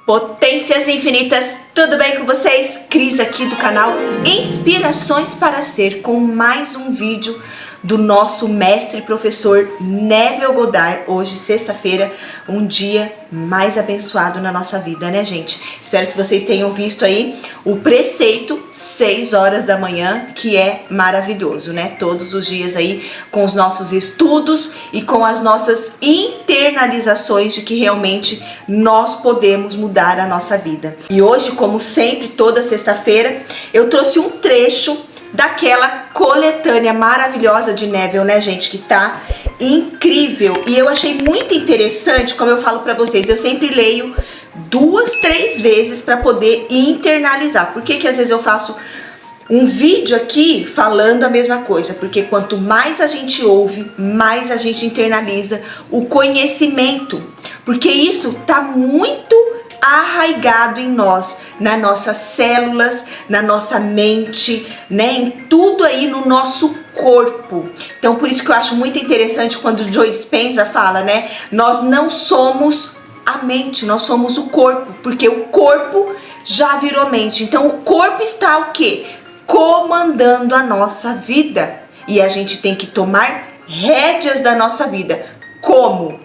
Potências infinitas, tudo bem com vocês? Cris aqui do canal Inspirações para Ser, com mais um vídeo do nosso mestre e professor Neville Goddard. Hoje, sexta-feira, um dia mais abençoado na nossa vida, né, gente? Espero que vocês tenham visto aí o preceito 6 horas da manhã, que é maravilhoso, né? Todos os dias aí com os nossos estudos e com as nossas internalizações de que realmente nós podemos mudar a nossa vida. E hoje, como sempre, toda sexta-feira, eu trouxe um trecho daquela coletânea maravilhosa de Neville, né, gente, que tá incrível. E eu achei muito interessante, como eu falo pra vocês, eu sempre leio 2, 3 vezes para poder internalizar. Por que às vezes eu faço um vídeo aqui falando a mesma coisa? Porque quanto mais a gente ouve, mais a gente internaliza o conhecimento. Porque isso tá muito arraigado em nós, nas nossas células, na nossa mente, né, em tudo aí no nosso corpo. Então por isso que eu acho muito interessante quando o Joe Dispenza fala, né, nós não somos a mente, nós somos o corpo, porque o corpo já virou mente. Então o corpo está o quê? Comandando a nossa vida. E a gente tem que tomar rédeas da nossa vida. Como?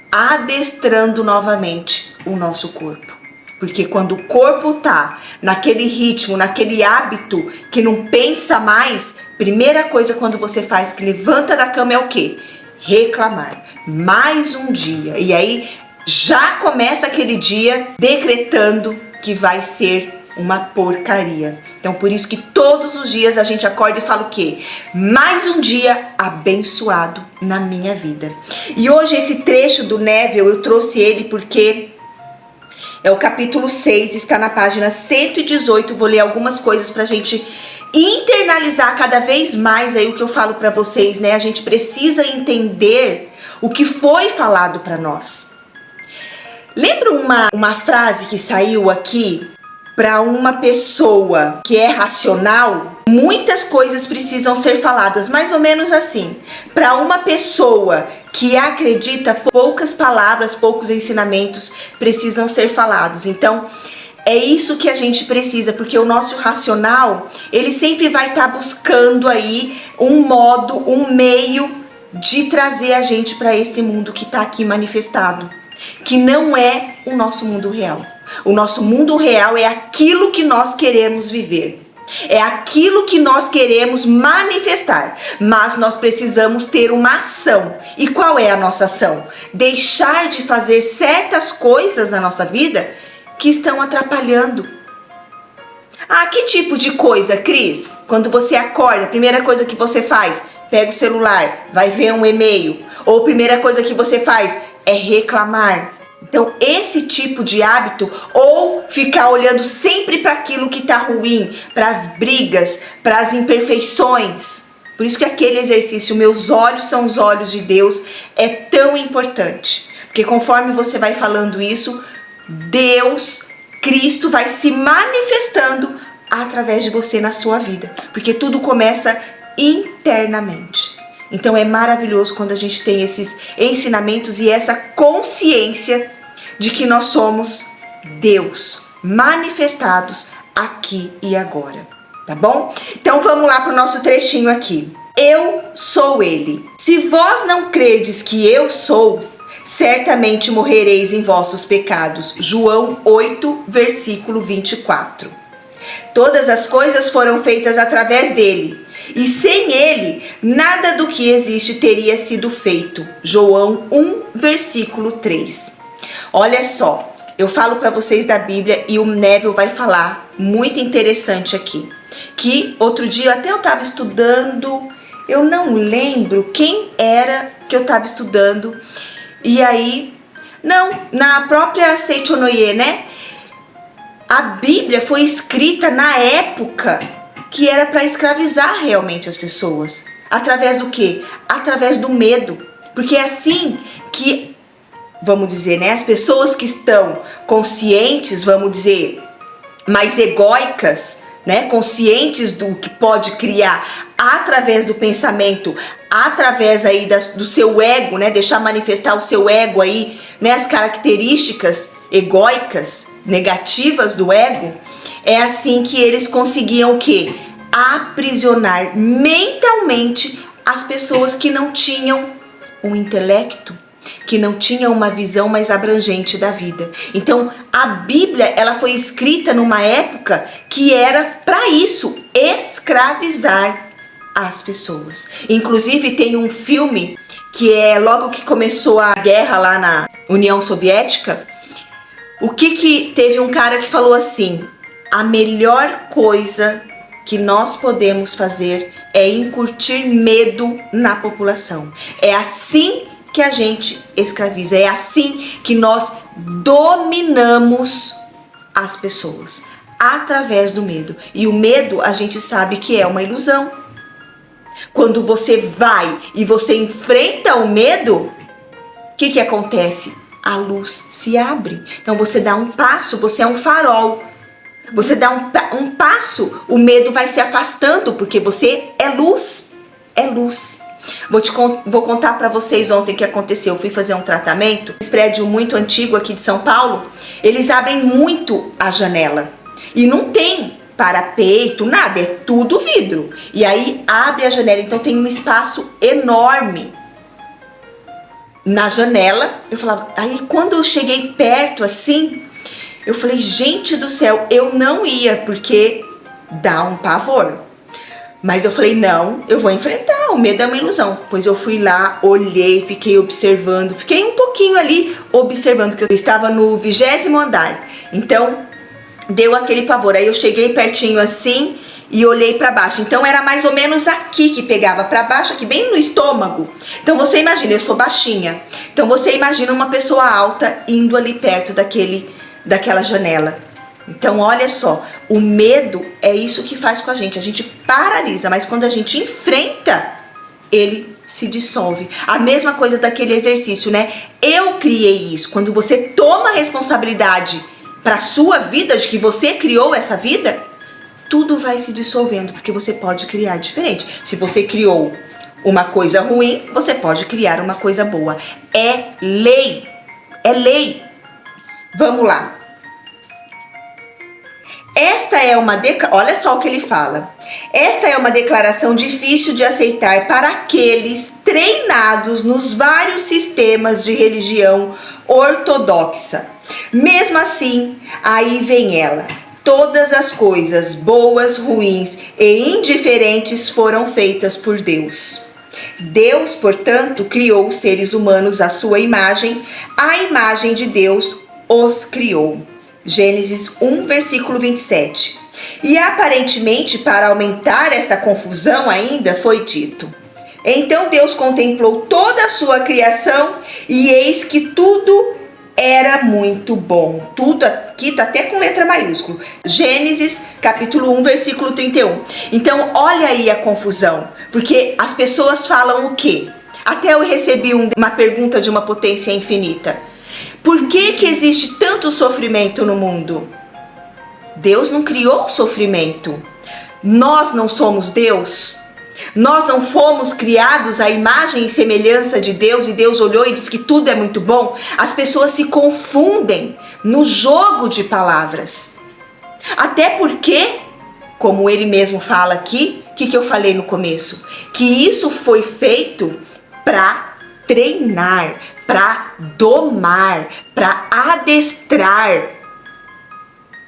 Adestrando novamente o nosso corpo. Porque quando o corpo tá naquele ritmo, naquele hábito que não pensa mais, primeira coisa quando você faz que levanta da cama é o quê? Reclamar. Mais um dia. E aí já começa aquele dia decretando que vai ser uma porcaria. Então por isso que todos os dias a gente acorda e fala o quê? Mais um dia abençoado na minha vida. E hoje esse trecho do Neville, eu trouxe ele porque é o capítulo 6, está na página 118. Vou ler algumas coisas pra gente internalizar cada vez mais aí o que eu falo pra vocês, né? A gente precisa entender o que foi falado pra nós. Lembra uma frase que saiu aqui? Para uma pessoa que é racional, muitas coisas precisam ser faladas, mais ou menos assim. Para uma pessoa que acredita, poucas palavras, poucos ensinamentos precisam ser falados. Então, é isso que a gente precisa, porque o nosso racional, ele sempre vai estar buscando aí um modo, um meio de trazer a gente para esse mundo que está aqui manifestado, que não é o nosso mundo real. O nosso mundo real é aquilo que nós queremos viver. É aquilo que nós queremos manifestar. Mas nós precisamos ter uma ação. E qual é a nossa ação? Deixar de fazer certas coisas na nossa vida que estão atrapalhando. Ah, que tipo de coisa, Cris? Quando você acorda, a primeira coisa que você faz, pega o celular, vai ver um e-mail. Ou a primeira coisa que você faz é reclamar. Então esse tipo de hábito, ou ficar olhando sempre para aquilo que está ruim, para as brigas, para as imperfeições. Por isso que aquele exercício, meus olhos são os olhos de Deus, é tão importante. Porque conforme você vai falando isso, Deus, Cristo vai se manifestando através de você na sua vida. Porque tudo começa internamente. Então é maravilhoso quando a gente tem esses ensinamentos e essa consciência de que nós somos Deus, manifestados aqui e agora, tá bom? Então vamos lá para o nosso trechinho aqui. Eu sou Ele. Se vós não credes que eu sou, certamente morrereis em vossos pecados. João 8, versículo 24. Todas as coisas foram feitas através dele, e sem ele, nada do que existe teria sido feito. João 1, versículo 3. Olha só, eu falo para vocês da Bíblia e o Neville vai falar, muito interessante aqui, que outro dia até eu estava estudando, eu não lembro quem era que eu estava estudando, e aí, não, na própria Seichonoye, né? A Bíblia foi escrita na época que era para escravizar realmente as pessoas. Através do quê? Através do medo. Porque é assim que, vamos dizer, né, as pessoas que estão conscientes, vamos dizer, mais egóicas, né, conscientes do que pode criar através do pensamento, através aí do seu ego, né, deixar manifestar o seu ego aí, né, as características egóicas, negativas do ego, é assim que eles conseguiam o quê? Aprisionar mentalmente as pessoas que não tinham um intelecto, que não tinham uma visão mais abrangente da vida. Então, a Bíblia, ela foi escrita numa época que era para isso, escravizar as pessoas. Inclusive, tem um filme que é logo que começou a guerra lá na União Soviética, o que teve um cara que falou assim: a melhor coisa que nós podemos fazer é incutir medo na população. É assim que a gente escraviza, é assim que nós dominamos as pessoas, através do medo. E o medo, a gente sabe que é uma ilusão. Quando você vai e você enfrenta o medo, o que acontece? A luz se abre. Então você dá um passo, você é um farol. Você dá um passo, o medo vai se afastando, porque você é luz. É luz. Vou contar para vocês ontem o que aconteceu. Eu fui fazer um tratamento. Esse prédio muito antigo aqui de São Paulo, eles abrem muito a janela. E não tem parapeito, nada, é tudo vidro. E aí abre a janela, então tem um espaço enorme na janela. Eu falava, aí quando eu cheguei perto assim, eu falei, gente do céu, eu não ia, porque dá um pavor. Mas eu falei, não, eu vou enfrentar, o medo é uma ilusão. Pois eu fui lá, olhei, fiquei observando, fiquei um pouquinho ali observando, que eu estava no 20º andar. Então, deu aquele pavor. Aí eu cheguei pertinho assim e olhei para baixo. Então era mais ou menos aqui que pegava, para baixo, aqui bem no estômago. Então você imagina, eu sou baixinha. Então você imagina uma pessoa alta indo ali perto daquela janela. Então olha só, o medo é isso que faz com a gente paralisa, mas quando a gente enfrenta, ele se dissolve. A mesma coisa daquele exercício, né? Eu criei isso. Quando você toma a responsabilidade para a sua vida, de que você criou essa vida, tudo vai se dissolvendo, porque você pode criar diferente. Se você criou uma coisa ruim, você pode criar uma coisa boa. É lei. É lei. Vamos lá. Olha só o que ele fala. Esta é uma declaração difícil de aceitar para aqueles treinados nos vários sistemas de religião ortodoxa. Mesmo assim, aí vem ela. Todas as coisas boas, ruins e indiferentes foram feitas por Deus. Deus, portanto, criou os seres humanos à sua imagem, a imagem de Deus os criou. Gênesis 1, versículo 27. E aparentemente, para aumentar esta confusão ainda, foi dito: então Deus contemplou toda a sua criação e eis que tudo era muito bom. Tudo aqui está até com letra maiúscula. Gênesis capítulo 1, versículo 31. Então olha aí a confusão, porque as pessoas falam o quê? Até eu recebi uma pergunta de uma potência infinita. Por que existe tanto sofrimento no mundo? Deus não criou sofrimento. Nós não somos Deus. Nós não fomos criados à imagem e semelhança de Deus e Deus olhou e disse que tudo é muito bom. As pessoas se confundem no jogo de palavras. Até porque, como ele mesmo fala aqui, o que eu falei no começo? Que isso foi feito para treinar, para domar, para adestrar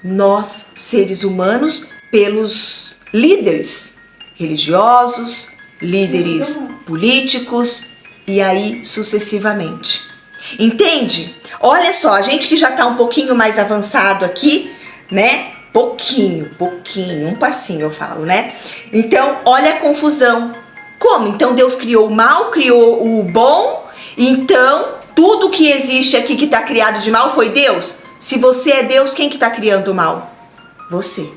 nós, seres humanos, pelos líderes religiosos, líderes políticos e aí sucessivamente. Entende? Olha só, a gente que já está um pouquinho mais avançado aqui, né? Pouquinho, um passinho eu falo, né? Então, olha a confusão. Como? Então Deus criou o mal, criou o bom, então tudo que existe aqui que está criado de mal foi Deus? Se você é Deus, quem que está criando o mal? Você.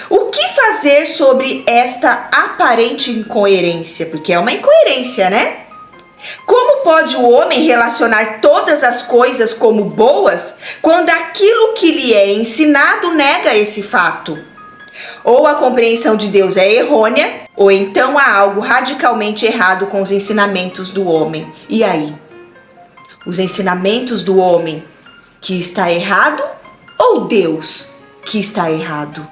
O que fazer sobre esta aparente incoerência? Porque é uma incoerência, né? Como pode o homem relacionar todas as coisas como boas quando aquilo que lhe é ensinado nega esse fato? Ou a compreensão de Deus é errônea, ou então há algo radicalmente errado com os ensinamentos do homem. E aí? Os ensinamentos do homem que está errado ou Deus que está errado?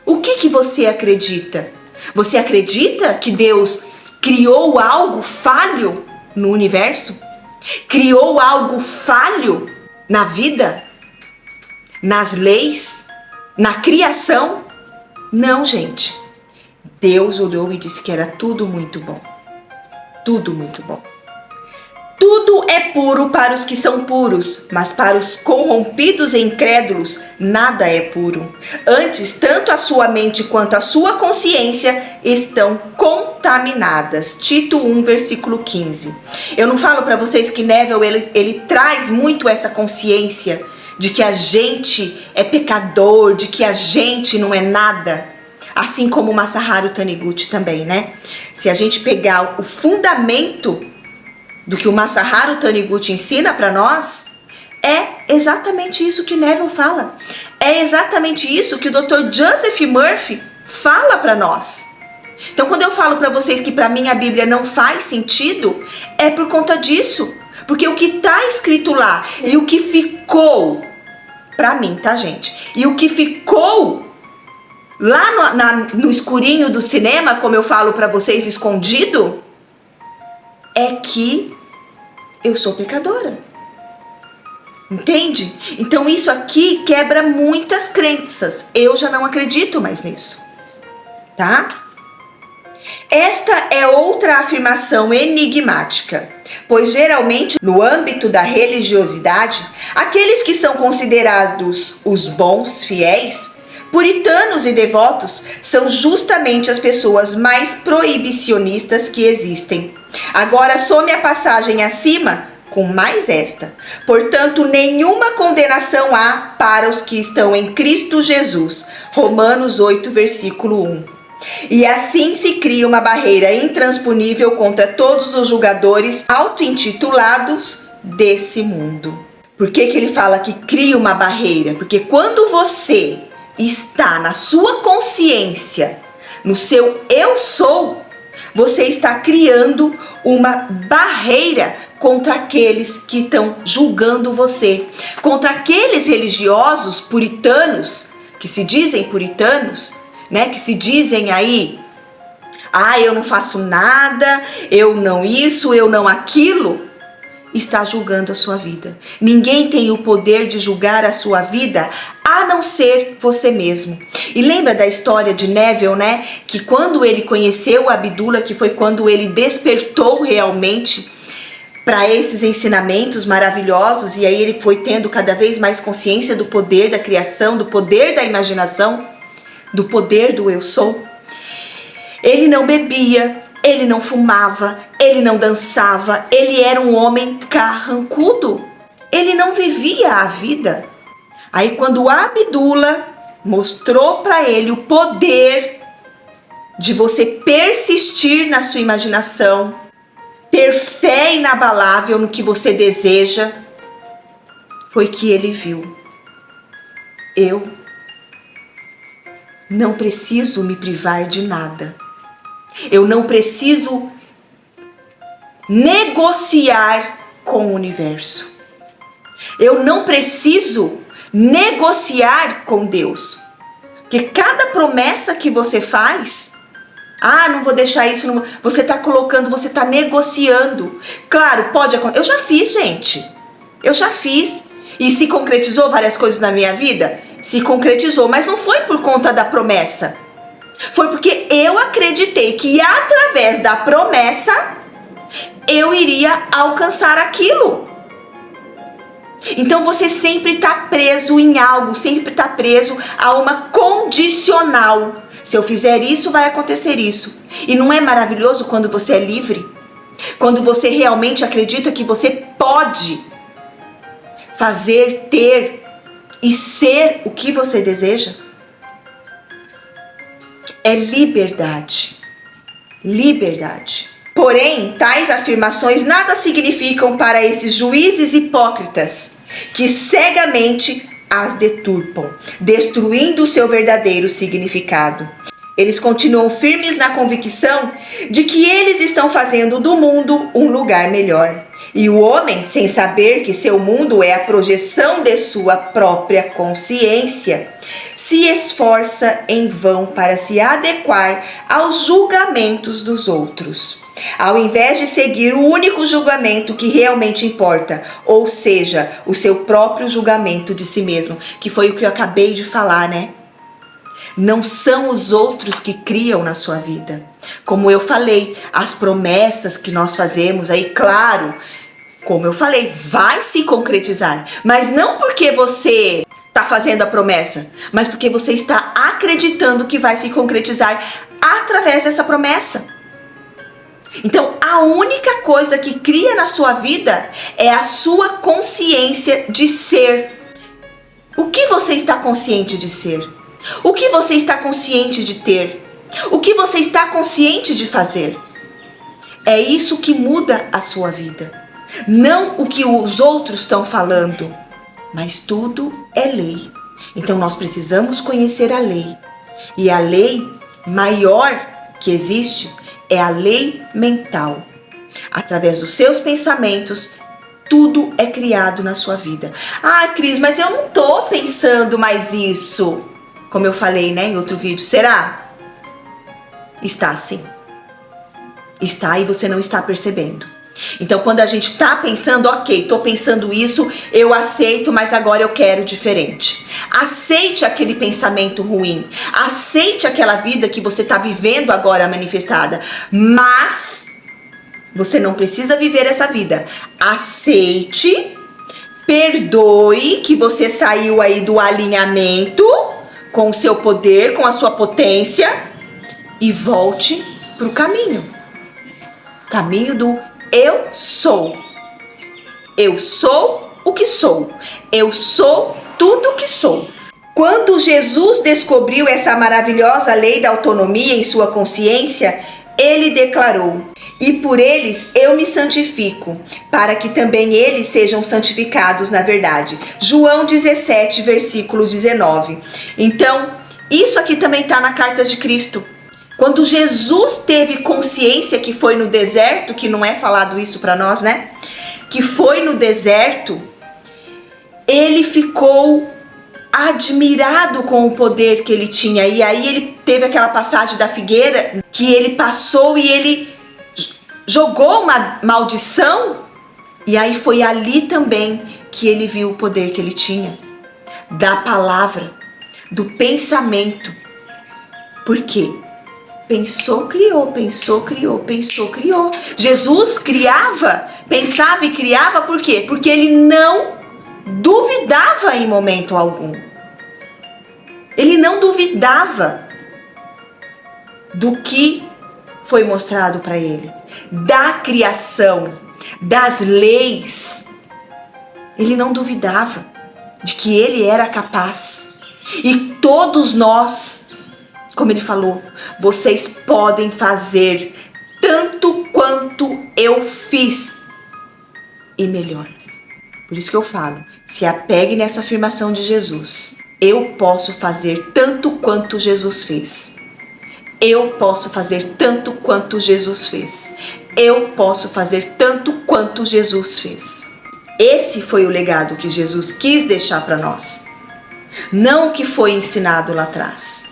O que você acredita? Você acredita que Deus criou algo falho no universo? Criou algo falho na vida? Nas leis? Na criação? Não, gente. Deus olhou e disse que era tudo muito bom. Tudo muito bom. Tudo é puro para os que são puros, mas para os corrompidos e incrédulos, nada é puro. Antes, tanto a sua mente quanto a sua consciência estão contaminadas. Tito 1, versículo 15. Eu não falo para vocês que Neville, ele traz muito essa consciência de que a gente é pecador, de que a gente não é nada. Assim como o Masaharu Taniguchi também, né? Se a gente pegar o fundamento do que o Masaharu Taniguchi ensina para nós, é exatamente isso que Neville fala. É exatamente isso que o Dr. Joseph Murphy fala para nós. Então, quando eu falo para vocês que para mim a Bíblia não faz sentido, é por conta disso. Porque o que está escrito lá e o que ficou, para mim, tá, gente? E o que ficou lá no escurinho do cinema, como eu falo para vocês, escondido, é que eu sou pecadora. Entende? Então isso aqui quebra muitas crenças. Eu já não acredito mais nisso. Tá? Esta é outra afirmação enigmática, pois geralmente no âmbito da religiosidade, aqueles que são considerados os bons fiéis, puritanos e devotos, são justamente as pessoas mais proibicionistas que existem. Agora some a passagem acima com mais esta. Portanto, nenhuma condenação há para os que estão em Cristo Jesus. Romanos 8, versículo 1. E assim se cria uma barreira intransponível contra todos os julgadores auto-intitulados desse mundo. Por que ele fala que cria uma barreira? Porque quando você está na sua consciência, no seu eu sou, você está criando uma barreira contra aqueles que estão julgando você, contra aqueles religiosos puritanos, que se dizem puritanos, né, que se dizem aí, eu não faço nada, eu não isso, eu não aquilo, está julgando a sua vida. Ninguém tem o poder de julgar a sua vida a não ser você mesmo. E lembra da história de Neville, né? Que quando ele conheceu Abdullah, que foi quando ele despertou realmente para esses ensinamentos maravilhosos, e aí ele foi tendo cada vez mais consciência do poder da criação, do poder da imaginação, do poder do eu sou. Ele não bebia, ele não fumava, ele não dançava, ele era um homem carrancudo. Ele não vivia a vida. Aí quando Abdullah mostrou para ele o poder de você persistir na sua imaginação, ter fé inabalável no que você deseja, foi que ele viu. Eu não preciso me privar de nada. Eu não preciso negociar com o universo. Eu não preciso negociar com Deus. Porque cada promessa que você faz, não vou deixar isso, não, você está colocando, você está negociando. Claro, pode acontecer. Eu já fiz, gente. Eu já fiz. E se concretizou várias coisas na minha vida? Se concretizou, mas não foi por conta da promessa. Foi porque eu acreditei que através da promessa eu iria alcançar aquilo. Então você sempre está preso em algo, sempre está preso a uma condicional. Se eu fizer isso, vai acontecer isso. E não é maravilhoso quando você é livre? Quando você realmente acredita que você pode fazer, ter e ser o que você deseja? É liberdade. Liberdade. Porém, tais afirmações nada significam para esses juízes hipócritas, que cegamente as deturpam, destruindo o seu verdadeiro significado. Eles continuam firmes na convicção de que eles estão fazendo do mundo um lugar melhor. E o homem, sem saber que seu mundo é a projeção de sua própria consciência, se esforça em vão para se adequar aos julgamentos dos outros, ao invés de seguir o único julgamento que realmente importa, ou seja, o seu próprio julgamento de si mesmo, que foi o que eu acabei de falar, né? Não são os outros que criam na sua vida. Como eu falei, as promessas que nós fazemos aí, claro, como eu falei, vai se concretizar. Mas não porque você está fazendo a promessa, mas porque você está acreditando que vai se concretizar através dessa promessa. Então, a única coisa que cria na sua vida é a sua consciência de ser. O que você está consciente de ser? O que você está consciente de ter? O que você está consciente de fazer? É isso que muda a sua vida. Não o que os outros estão falando, mas tudo é lei. Então nós precisamos conhecer a lei. E a lei maior que existe é a lei mental. Através dos seus pensamentos, tudo é criado na sua vida. Ah, Cris, mas eu não estou pensando mais isso. Como eu falei, né, em outro vídeo. Será? Está sim. Está e você não está percebendo. Então, quando a gente está pensando, ok, estou pensando isso, eu aceito, mas agora eu quero diferente. Aceite aquele pensamento ruim. Aceite aquela vida que você está vivendo agora manifestada. Mas você não precisa viver essa vida. Aceite, perdoe que você saiu aí do alinhamento com o seu poder, com a sua potência, e volte para o caminho. Caminho do eu sou. Eu sou o que sou. Eu sou tudo o que sou. Quando Jesus descobriu essa maravilhosa lei da autonomia em sua consciência, ele declarou: e por eles eu me santifico, para que também eles sejam santificados na verdade. João 17, versículo 19. Então, isso aqui também está na Cartas de Cristo. Quando Jesus teve consciência que foi no deserto, que não é falado isso para nós, né? Que foi no deserto, ele ficou admirado com o poder que ele tinha. E aí ele teve aquela passagem da figueira, que ele passou e ele jogou uma maldição, e aí foi ali também que ele viu o poder que ele tinha, da palavra, do pensamento. Por quê? Pensou, criou, pensou, criou, pensou, criou. Jesus criava, pensava e criava por quê? Porque ele não duvidava em momento algum. Ele não duvidava do que foi mostrado para ele, da criação, das leis. Ele não duvidava de que ele era capaz. E todos nós, como ele falou, vocês podem fazer tanto quanto eu fiz e melhor. Por isso que eu falo, se apegue nessa afirmação de Jesus. Eu posso fazer tanto quanto Jesus fez. Eu posso fazer tanto quanto Jesus fez. Eu posso fazer tanto quanto Jesus fez. Esse foi o legado que Jesus quis deixar para nós. Não o que foi ensinado lá atrás.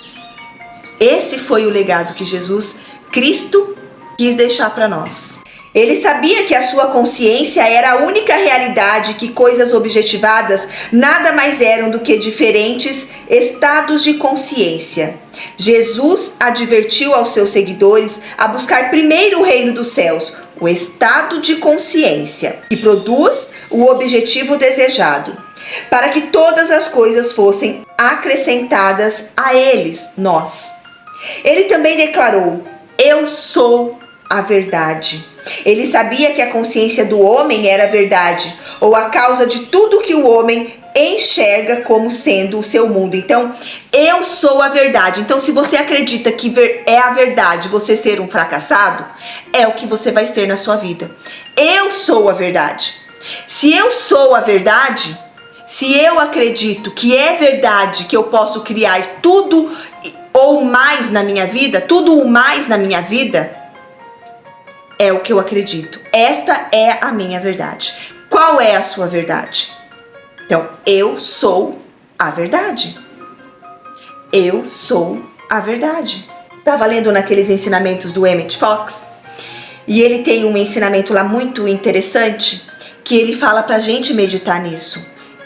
Esse foi o legado que Jesus Cristo quis deixar para nós. Ele sabia que a sua consciência era a única realidade, que coisas objetivadas nada mais eram do que diferentes estados de consciência. Jesus advertiu aos seus seguidores a buscar primeiro o reino dos céus, o estado de consciência, que produz o objetivo desejado, para que todas as coisas fossem acrescentadas a eles, nós. Ele também declarou: eu sou a verdade. Ele sabia que a consciência do homem era a verdade, ou a causa de tudo que o homem enxerga como sendo o seu mundo. Então, eu sou a verdade. Então, se você acredita que é a verdade você ser um fracassado, é o que você vai ser na sua vida. Eu sou a verdade. Se eu sou a verdade, se eu acredito que é verdade que eu posso criar tudo ou mais na minha vida, tudo o mais na minha vida, é o que eu acredito. Esta é a minha verdade. Qual é a sua verdade? Então, eu sou a verdade. Eu sou a verdade. Estava lendo naqueles ensinamentos do Emmett Fox, e ele tem um ensinamento lá muito interessante, que ele fala pra gente meditar nisso.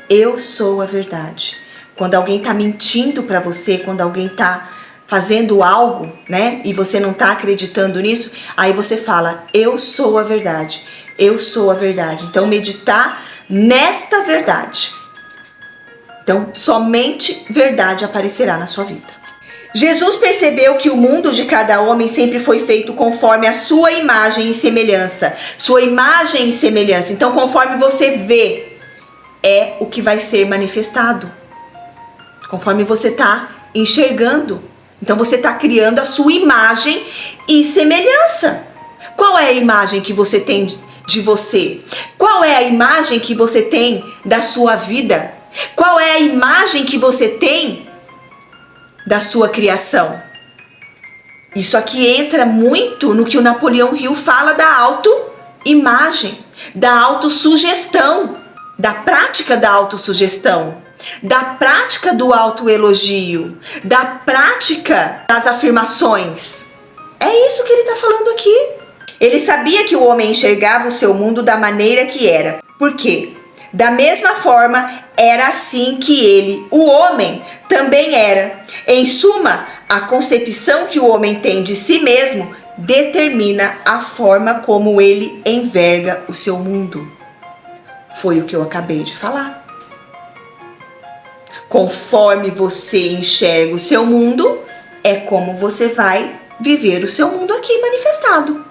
Eu sou a verdade. Quando alguém tá mentindo pra você, quando alguém tá fazendo algo, né, e você não tá acreditando nisso, aí você fala, eu sou a verdade. Eu sou a verdade. Então, meditar nesta verdade. Então, somente verdade aparecerá na sua vida. Jesus percebeu que o mundo de cada homem sempre foi feito conforme a sua imagem e semelhança. Sua imagem e semelhança. Então, conforme você vê, é o que vai ser manifestado. Conforme você está enxergando. Então, você está criando a sua imagem e semelhança. Qual é a imagem que você tem de você? Qual é a imagem que você tem da sua vida? Qual é a imagem que você tem da sua criação? Isso aqui entra muito no que o Napoleão Hill fala da autoimagem, da autossugestão, da prática da autossugestão, da prática do autoelogio, da prática das afirmações. É isso que ele está falando aqui. Ele sabia que o homem enxergava o seu mundo da maneira que era. Por quê? Da mesma forma, era assim que ele, o homem, também era. Em suma, a concepção que o homem tem de si mesmo determina a forma como ele enverga o seu mundo. Foi o que eu acabei de falar. Conforme você enxerga o seu mundo, é como você vai viver o seu mundo aqui manifestado.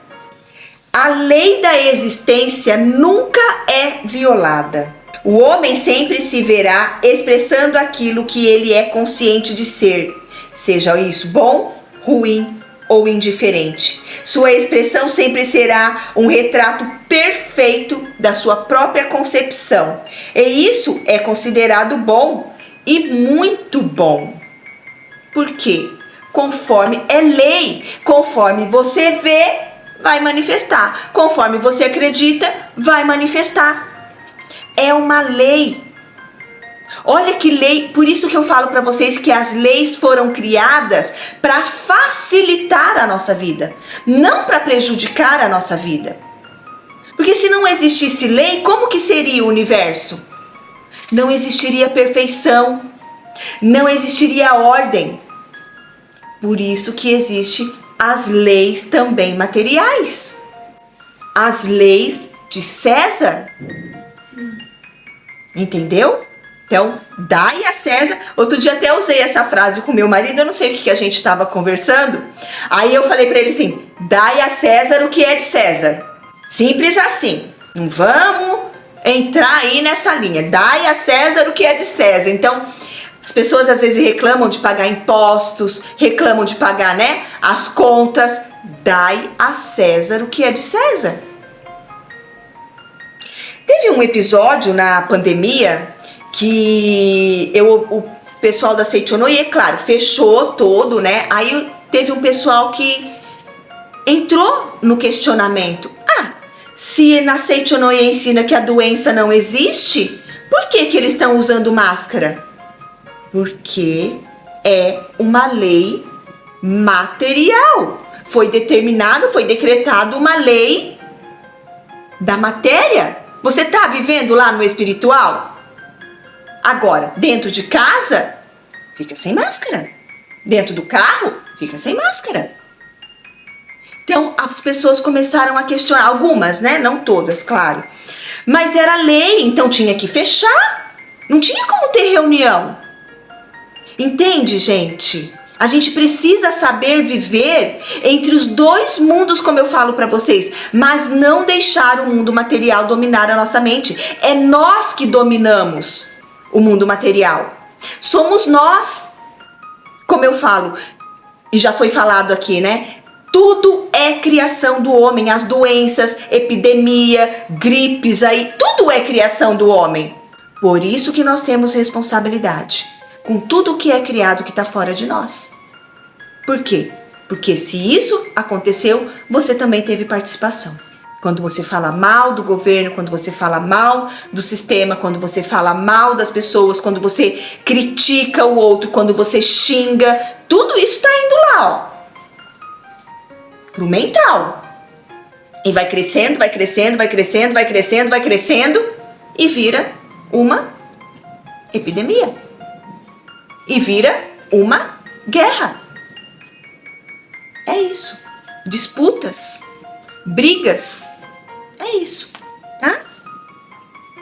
A lei da existência nunca é violada. O homem sempre se verá expressando aquilo que ele é consciente de ser, seja isso bom, ruim ou indiferente. Sua expressão sempre será um retrato perfeito da sua própria concepção. E isso é considerado bom e muito bom. Por quê? Conforme é lei, conforme você vê, vai manifestar. Conforme você acredita, vai manifestar. É uma lei. Olha que lei, por isso que eu falo para vocês que as leis foram criadas para facilitar a nossa vida, não para prejudicar a nossa vida. Porque se não existisse lei, como que seria o universo? Não existiria perfeição, não existiria ordem. Por isso que existem as leis também materiais. As leis de César. Entendeu? Então, dai a César. Outro dia até usei essa frase com meu marido, eu não sei o que a gente estava conversando. Aí eu falei para ele assim, dai a César o que é de César. Simples assim. Não vamos entrar aí nessa linha. Dai a César o que é de César. Então, as pessoas às vezes reclamam de pagar impostos, reclamam de pagar, né, as contas. Dai a César o que é de César. Teve um episódio na pandemia que o pessoal da Seichonoye, claro, fechou todo, né? Aí teve um pessoal que entrou no questionamento. Se na Seichonoye ensina que a doença não existe, por que que eles estão usando máscara? Porque é uma lei material. Foi determinado, foi decretado uma lei da matéria. Você está vivendo lá no espiritual? Agora, dentro de casa, fica sem máscara. Dentro do carro, fica sem máscara. Então, as pessoas começaram a questionar, algumas, né? Não todas, claro. Mas era lei, então tinha que fechar. Não tinha como ter reunião. Entende, gente? A gente precisa saber viver entre os dois mundos, como eu falo para vocês, mas não deixar o mundo material dominar a nossa mente. É nós que dominamos o mundo material. Somos nós. Como eu falo, e já foi falado aqui, né? Tudo é criação do homem, as doenças, epidemia, gripes aí, tudo é criação do homem. Por isso que nós temos responsabilidade com tudo que é criado que está fora de nós. Por quê? Porque se isso aconteceu, você também teve participação. Quando você fala mal do governo, quando você fala mal do sistema, quando você fala mal das pessoas, quando você critica o outro, quando você xinga, tudo isso está indo lá, ó, pro mental. E vai crescendo, vai crescendo, vai crescendo, vai crescendo, vai crescendo e vira uma epidemia. E vira uma guerra. É isso. Disputas, brigas, é isso, tá?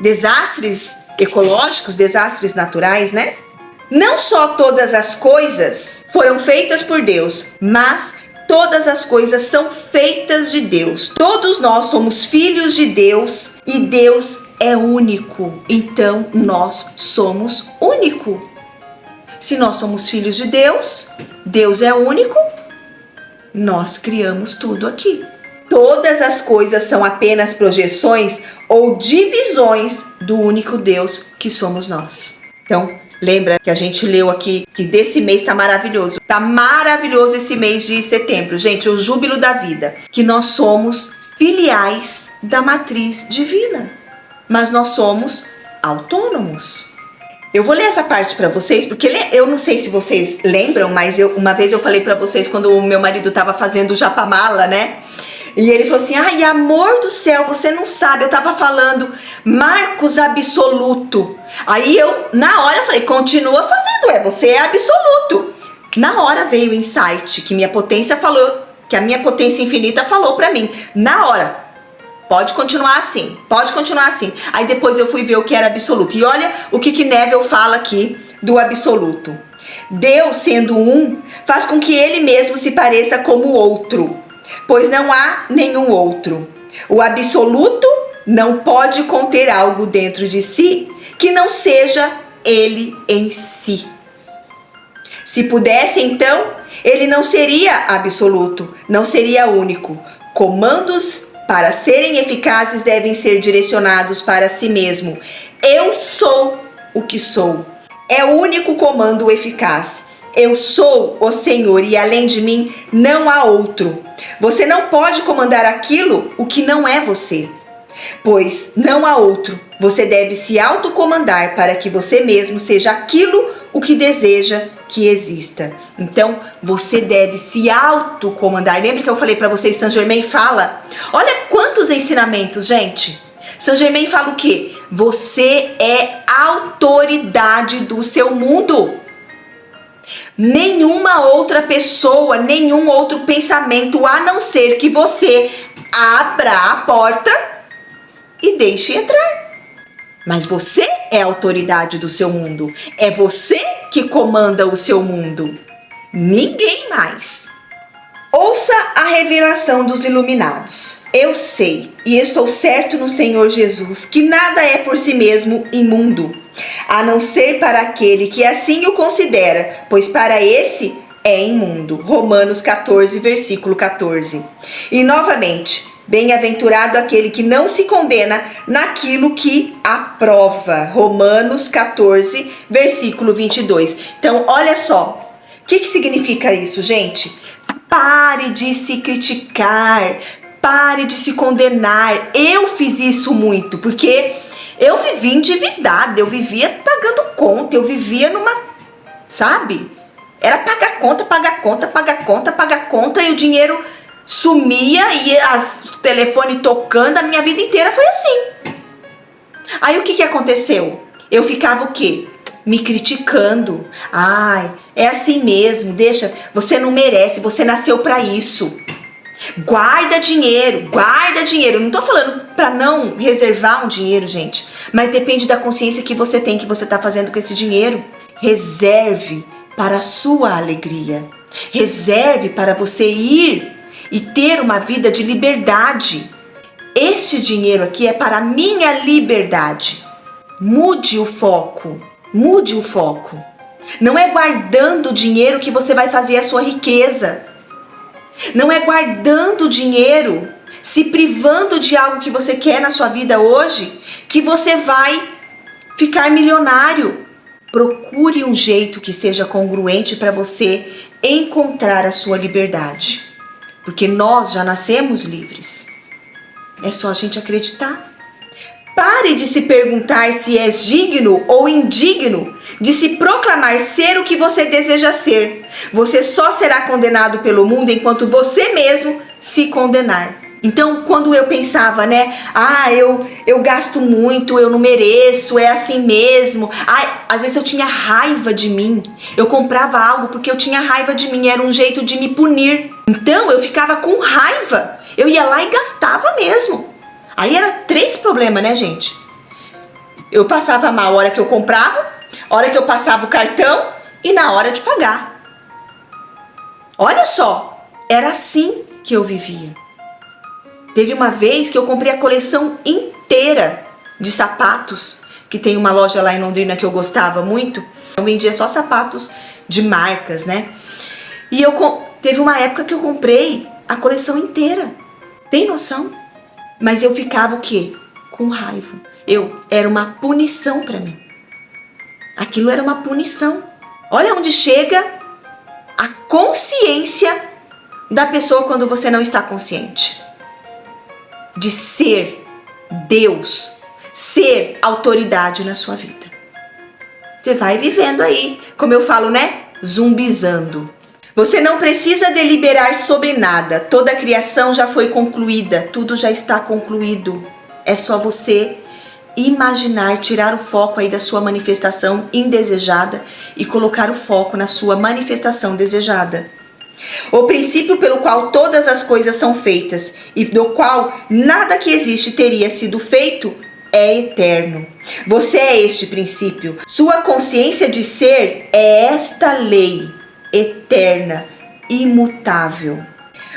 Desastres ecológicos, desastres naturais, né? Não só todas as coisas foram feitas por Deus, mas todas as coisas são feitas de Deus. Todos nós somos filhos de Deus e Deus é único. Então nós somos único. Se nós somos filhos de Deus, Deus é único, nós criamos tudo aqui. Todas as coisas são apenas projeções ou divisões do único Deus que somos nós. Então, lembra que a gente leu aqui que desse mês tá maravilhoso. Tá maravilhoso esse mês de setembro, gente, o júbilo da vida. Que nós somos filiais da matriz divina, mas nós somos autônomos. Eu vou ler essa parte para vocês, porque eu não sei se vocês lembram, mas uma vez eu falei para vocês quando o meu marido tava fazendo o japamala, né? E ele falou assim, ai, amor do céu, você não sabe, eu tava falando Marcos absoluto. Aí eu, na hora, falei, continua fazendo, você é absoluto. Na hora veio o insight, que minha potência falou, que a minha potência infinita falou pra mim. Na hora, pode continuar assim, pode continuar assim. Aí depois eu fui ver o que era absoluto. E olha o que Neville fala aqui do absoluto. Deus, sendo um, faz com que ele mesmo se pareça como o outro, pois não há nenhum outro. O absoluto não pode conter algo dentro de si que não seja ele em si. Se pudesse, então, ele não seria absoluto, não seria único. Comandos para serem eficazes devem ser direcionados para si mesmo. Eu sou o que sou. É o único comando eficaz. Eu sou o Senhor e além de mim não há outro. Você não pode comandar aquilo o que não é você, pois não há outro. Você deve se autocomandar para que você mesmo seja aquilo o que deseja que exista. Então, você deve se autocomandar. Lembra que eu falei para vocês, Saint Germain fala? Olha quantos ensinamentos, gente. Saint Germain fala o quê? Você é autoridade do seu mundo. Nenhuma outra pessoa, nenhum outro pensamento, a não ser que você abra a porta e deixe entrar. Mas você é a autoridade do seu mundo. É você que comanda o seu mundo. Ninguém mais. Ouça a revelação dos iluminados. Eu sei e estou certo no Senhor Jesus que nada é por si mesmo imundo, a não ser para aquele que assim o considera, pois para esse é imundo. Romanos 14, versículo 14. E novamente, bem-aventurado aquele que não se condena naquilo que aprova. Romanos 14, versículo 22. Então, olha só. O que significa isso, gente? Pare de se criticar. Pare de se condenar. Eu fiz isso muito, porque eu vivia endividada. Eu vivia pagando conta. Eu vivia numa... Sabe? Era pagar conta, pagar conta, pagar conta, pagar conta. E o dinheiro... sumia e o telefone tocando, a minha vida inteira foi assim. Aí o que aconteceu? Eu ficava o quê? Me criticando. Ai, é assim mesmo, deixa, você não merece, você nasceu pra isso. Guarda dinheiro, guarda dinheiro. Não tô falando pra não reservar um dinheiro, gente, mas depende da consciência que você tem, que você tá fazendo com esse dinheiro. Reserve para a sua alegria. Reserve para você ir e ter uma vida de liberdade. Este dinheiro aqui é para a minha liberdade. Mude o foco. Mude o foco. Não é guardando o dinheiro que você vai fazer a sua riqueza. Não é guardando dinheiro, se privando de algo que você quer na sua vida hoje, que você vai ficar milionário. Procure um jeito que seja congruente para você encontrar a sua liberdade. Porque nós já nascemos livres. É só a gente acreditar. Pare de se perguntar se és digno ou indigno de se proclamar ser o que você deseja ser. Você só será condenado pelo mundo enquanto você mesmo se condenar. Então, quando eu pensava, né? Eu gasto muito, eu não mereço, é assim mesmo. Às vezes eu tinha raiva de mim. Eu comprava algo porque eu tinha raiva de mim, era um jeito de me punir. Então, eu ficava com raiva. Eu ia lá e gastava mesmo. Aí era 3 problemas, né, gente? Eu passava mal a hora que eu comprava, a hora que eu passava o cartão e na hora de pagar. Olha só, era assim que eu vivia. Teve uma vez que eu comprei a coleção inteira de sapatos, que tem uma loja lá em Londrina que eu gostava muito. Eu vendia só sapatos de marcas, né? E teve uma época que eu comprei a coleção inteira. Tem noção? Mas eu ficava o quê? Com raiva. Era uma punição para mim. Aquilo era uma punição. Olha onde chega a consciência da pessoa quando você não está consciente. De ser Deus, ser autoridade na sua vida. Você vai vivendo aí, como eu falo, né? Zumbizando. Você não precisa deliberar sobre nada. Toda a criação já foi concluída. Tudo já está concluído. É só você imaginar, tirar o foco aí da sua manifestação indesejada e colocar o foco na sua manifestação desejada. O princípio pelo qual todas as coisas são feitas e do qual nada que existe teria sido feito é eterno. Você é este princípio. Sua consciência de ser é esta lei eterna, imutável.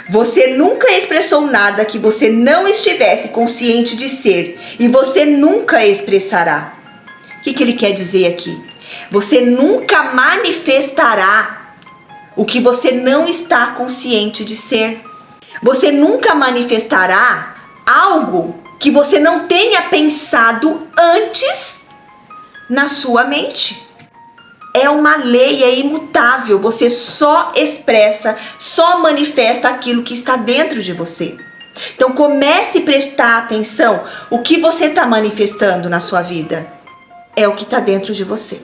Você nunca expressou nada que você não estivesse consciente de ser e você nunca expressará. O que ele quer dizer aqui? Você nunca manifestará o que você não está consciente de ser. Você nunca manifestará algo que você não tenha pensado antes na sua mente. É uma lei, é imutável. Você só expressa, só manifesta aquilo que está dentro de você. Então comece a prestar atenção. O que você está manifestando na sua vida é o que está dentro de você.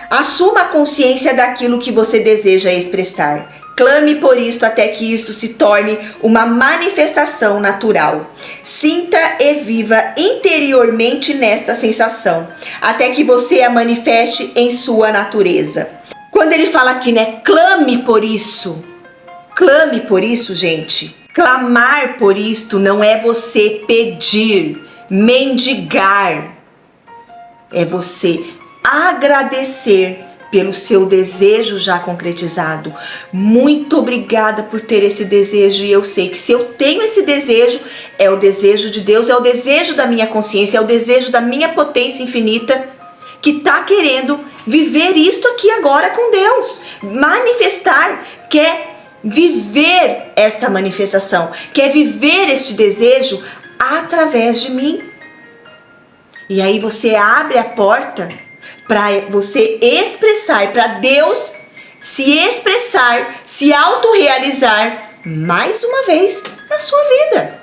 Assuma a consciência daquilo que você deseja expressar. Clame por isto até que isto se torne uma manifestação natural. Sinta e viva interiormente nesta sensação, até que você a manifeste em sua natureza. Quando ele fala aqui, né? Clame por isso. Clame por isso, gente. Clamar por isto não é você pedir, mendigar. É você agradecer pelo seu desejo já concretizado. Muito obrigada por ter esse desejo, e eu sei que se eu tenho esse desejo, é o desejo de Deus, é o desejo da minha consciência, é o desejo da minha potência infinita que está querendo viver isto aqui agora com Deus. Manifestar, quer viver esta manifestação, quer viver este desejo através de mim. E aí você abre a porta para você expressar, para Deus se expressar, se autorrealizar mais uma vez na sua vida.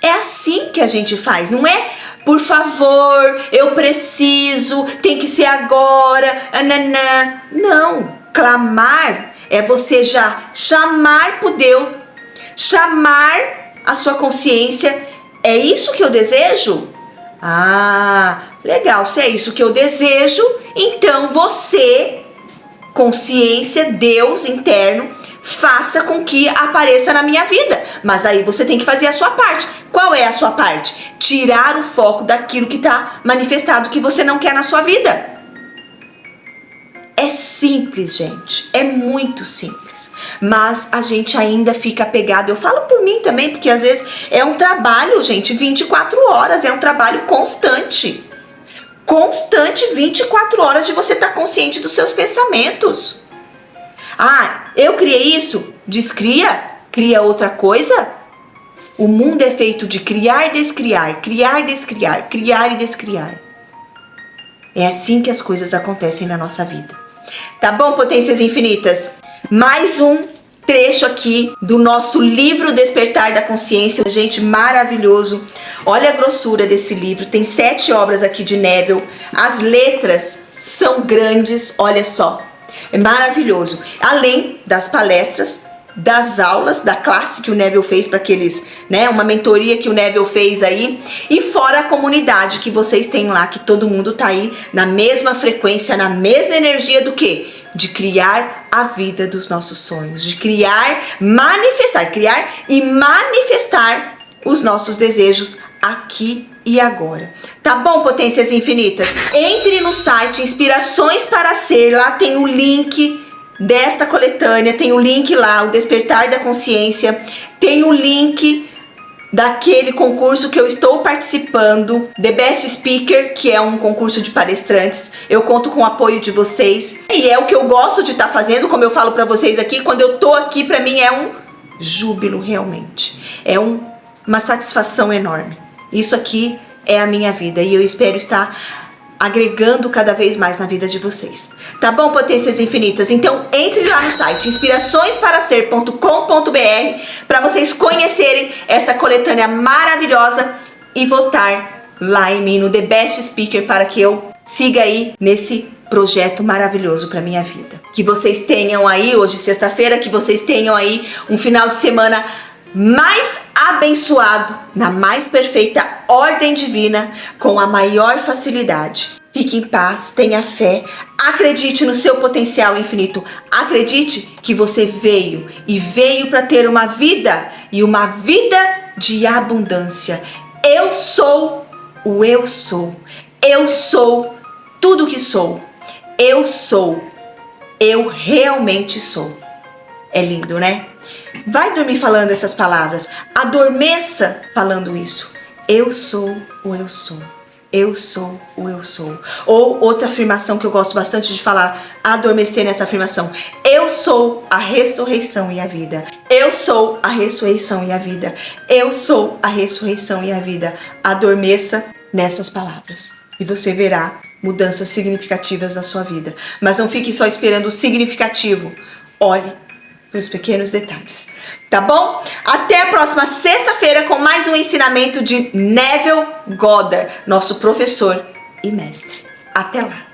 É assim que a gente faz, não é? Por favor, eu preciso, tem que ser agora, ananã. Não, clamar é você já chamar por Deus, chamar a sua consciência. É isso que eu desejo? Ah, legal, se é isso que eu desejo, então você, consciência, Deus interno, faça com que apareça na minha vida. Mas aí você tem que fazer a sua parte. Qual é a sua parte? Tirar o foco daquilo que está manifestado que você não quer na sua vida. É simples, gente, é muito simples, mas a gente ainda fica apegado. Eu falo por mim também, porque às vezes é um trabalho, gente, 24 horas, é um trabalho constante. constante 24 horas de você estar consciente dos seus pensamentos. Ah, eu criei isso? Descria? Cria outra coisa? O mundo é feito de criar e descriar, criar e descriar, criar e descriar. É assim que as coisas acontecem na nossa vida. Tá bom, potências infinitas? Mais um trecho aqui do nosso livro Despertar da Consciência, gente, maravilhoso. Olha a grossura desse livro, tem 7 obras aqui de Neville. As letras são grandes, olha só. É maravilhoso. Além das palestras, das aulas, da classe que o Neville fez para aqueles, né, uma mentoria que o Neville fez aí, e fora a comunidade que vocês têm lá, que todo mundo tá aí na mesma frequência, na mesma energia do quê? De criar a vida dos nossos sonhos, de criar e manifestar os nossos desejos aqui e agora. Tá bom, potências infinitas? Entre no site Inspirações para Ser, lá tem o link desta coletânea, tem o link lá, o Despertar da Consciência, tem o link daquele concurso que eu estou participando, The Best Speaker, que é um concurso de palestrantes. Eu conto com o apoio de vocês e é o que eu gosto de estar fazendo, como eu falo para vocês aqui. Quando eu tô aqui, para mim é um júbilo realmente, é uma satisfação enorme. Isso aqui é a minha vida e eu espero estar agregando cada vez mais na vida de vocês. Tá bom, potências infinitas? Então entre lá no site inspiraçõesparaser.com.br para vocês conhecerem essa coletânea maravilhosa e votar lá em mim no The Best Speaker para que eu siga aí nesse projeto maravilhoso para minha vida. Que vocês tenham aí, hoje sexta-feira, que vocês tenham aí um final de semana mais abençoado, na mais perfeita ordem divina, com a maior facilidade. Fique em paz, tenha fé, acredite no seu potencial infinito, acredite que você veio para ter uma vida e uma vida de abundância. Eu sou o eu sou, eu sou tudo que sou, eu realmente sou. É lindo, né? Vai dormir falando essas palavras, adormeça falando isso. Eu sou o eu sou, eu sou o eu sou. Ou outra afirmação que eu gosto bastante de falar, adormecer nessa afirmação: eu sou a ressurreição e a vida. Eu sou a ressurreição e a vida. Eu sou a ressurreição e a vida. Adormeça nessas palavras e você verá mudanças significativas na sua vida. Mas não fique só esperando o significativo. Olhe para os pequenos detalhes, tá bom? Até a próxima sexta-feira com mais um ensinamento de Neville Goddard, nosso professor e mestre. Até lá!